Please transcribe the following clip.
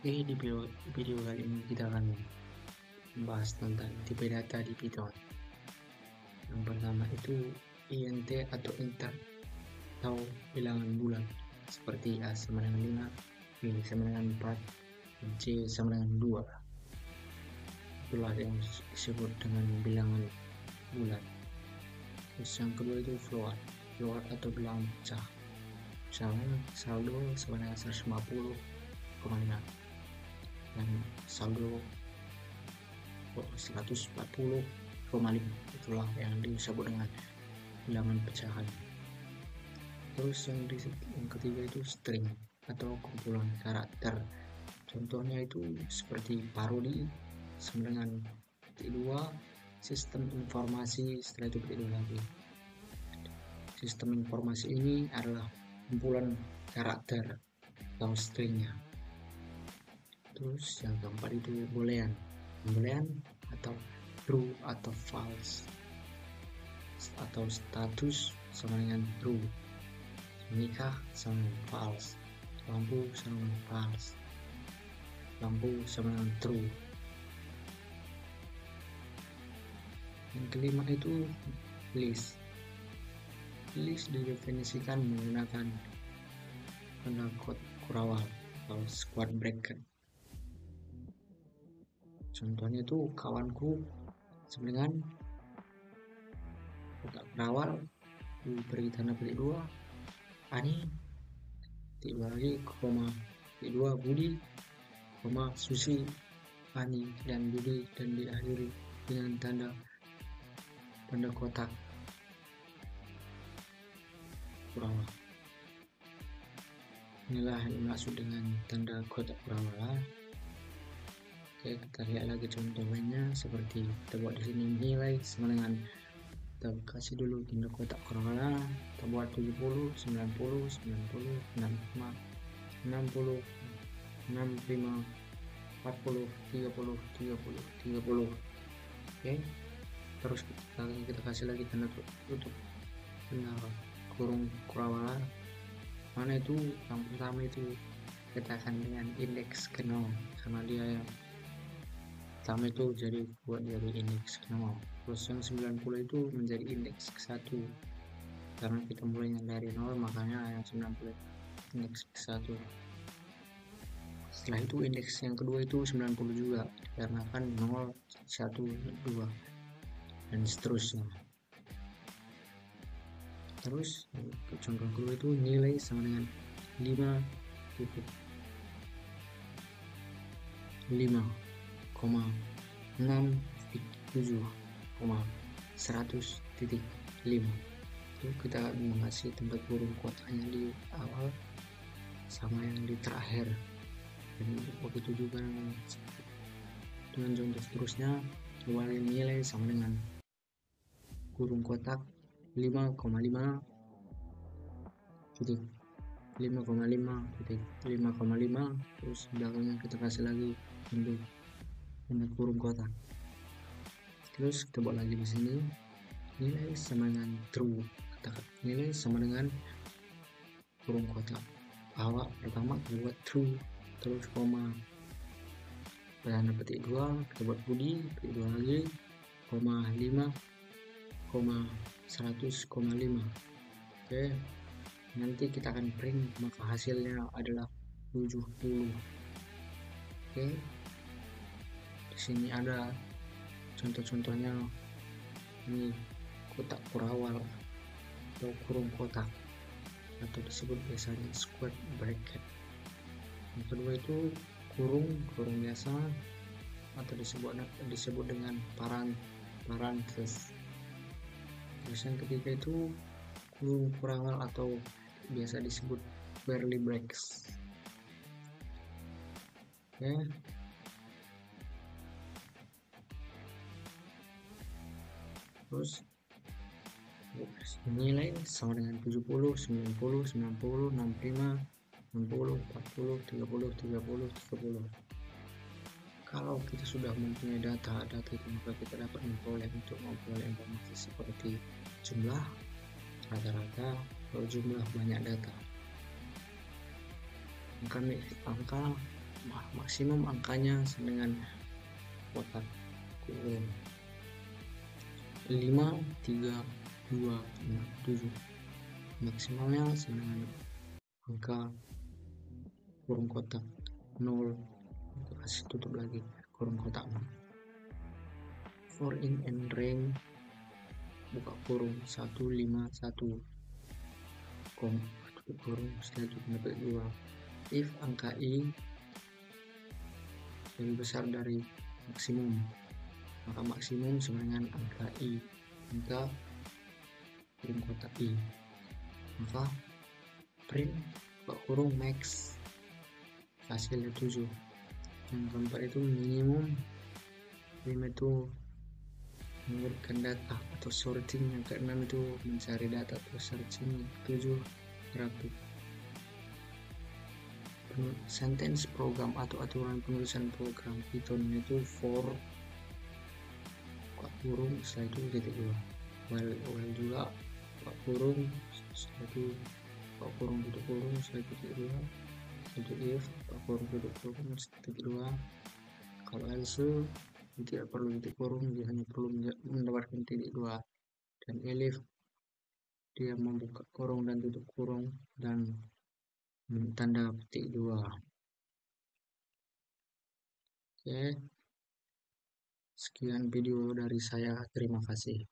Oke, di video kali ini kita akan membahas tentang tipe data di Python. Yang pertama itu int atau inter atau bilangan bulan seperti A sama dengan 5, B sama dengan 4, dan C sama dengan 2. Itulah yang disebut dengan bilangan bulan. Terus yang kedua itu float atau bilangan pecah. Misalnya saldo sama dengan 150,5 dan saldo 140,5. Itulah yang disebut dengan bilangan pecahan. Terus yang ketiga itu string atau kumpulan karakter. Contohnya itu seperti parodi sama dengan titik 2, sistem informasi, setelah itu titik 2 lagi. Sistem informasi ini adalah kumpulan karakter atau stringnya. Terus yang keempat itu boolean atau true atau false, atau status sama dengan true, menikah sama dengan false, lampu sama dengan false, lampu sama dengan true. Yang kelima itu list didefinisikan menggunakan tanda kode kurawal atau square bracket. Contohnya itu kawanku sama dengan kotak kurawal diberi tanda petik 2, Ani, titik 2 lagi, koma, titik 2 Budi, koma, Susi, Ani, dan Budi, dan diakhiri dengan tanda kotak kurawal. Inilah yang dimaksud dengan tanda kotak kurawal. Oke, kita lihat lagi contoh lainnya, seperti kita buat di sini nilai sama dengan, kita kasih dulu tanda kotak kurawal, kita buat 70, 90, 90, 65, 60, 65, 40, 30, 30, 30. Oke, terus kita kasih lagi tanda tutup, tanda kurung kurawal. Mana itu yang pertama itu kita akan dengan indeks ke 0 karena dia yang pertama itu jadi buat dari indeks ke 0. Terus yang 90 itu menjadi indeks ke 1 karena kita mulainya dari 0, makanya yang 90 indeks ke 1. Setelah itu indeks yang kedua itu 90 juga karena kan 0, 1, 2 dan seterusnya. Terus contoh kedua itu nilai sama dengan 5,6,100.5. Itu kita mengasih tempat kurung kotaknya di awal sama yang di terakhir, dan begitu juga dengan contoh seterusnya. Awalnya nilai sama dengan kurung kotak 5,5 titik 5,5 titik 5,5, terus belakangnya kita kasih lagi untuk kurung kotak. Terus kita buat lagi di sini nilai sama dengan true, nilai sama dengan kurung kotak awal pertama kita buat true, terus koma, tanda petik 2 kita buat Budi, petik 2 lagi, koma 5, koma 100,5. Oke, nanti kita akan print, maka hasilnya adalah 70. Oke, di sini ada contoh-contohnya. Ini kotak kurawal atau kurung kotak atau disebut biasanya square bracket. Yang kedua itu kurung biasa atau disebut dengan parantes. Terus yang ketiga itu kurung kurawal atau biasa disebut curly braces. Oke. Terus nilai sama dengan 70, 90, 90, 65, 60, 40, 30, 30, 30. Kalau kita sudah mempunyai data itu, maka kita dapat memperoleh informasi seperti jumlah, rata-rata, atau jumlah banyak data. Angka maksimum angkanya dengan kotak kurung 5, 3, 2, 6, 7. Maksimalnya dengan angka kurung kotak 0, kasih tutup lagi kurung kotak 6. For in and range buka kurung 151, tutup kurung selanjutnya dapat 2. If angka I lebih besar dari maksimum, maka maksimum sama dengan angka I, angka kurung kotak I, maka print buka kurung max hasilnya 7. Yang keempat itu minimum, itu mengurutkan data atau sorting. Yang keenam itu mencari data atau searching. 7 grafik. Sentence program atau aturan penulisan program Python itu for buka kurung setelah itu titik 2, while juga buka kurung setelah itu buka kurung tutup kurung setelah itu titik 2, untuk if buka kurung tutup kurung titik 2. Kalau else tidak perlu titik kurung, dia hanya perlu mendapatkan titik 2. Dan elif dia membuka kurung dan tutup kurung dan tanda petik 2. Oke, sekian video dari saya, terima kasih.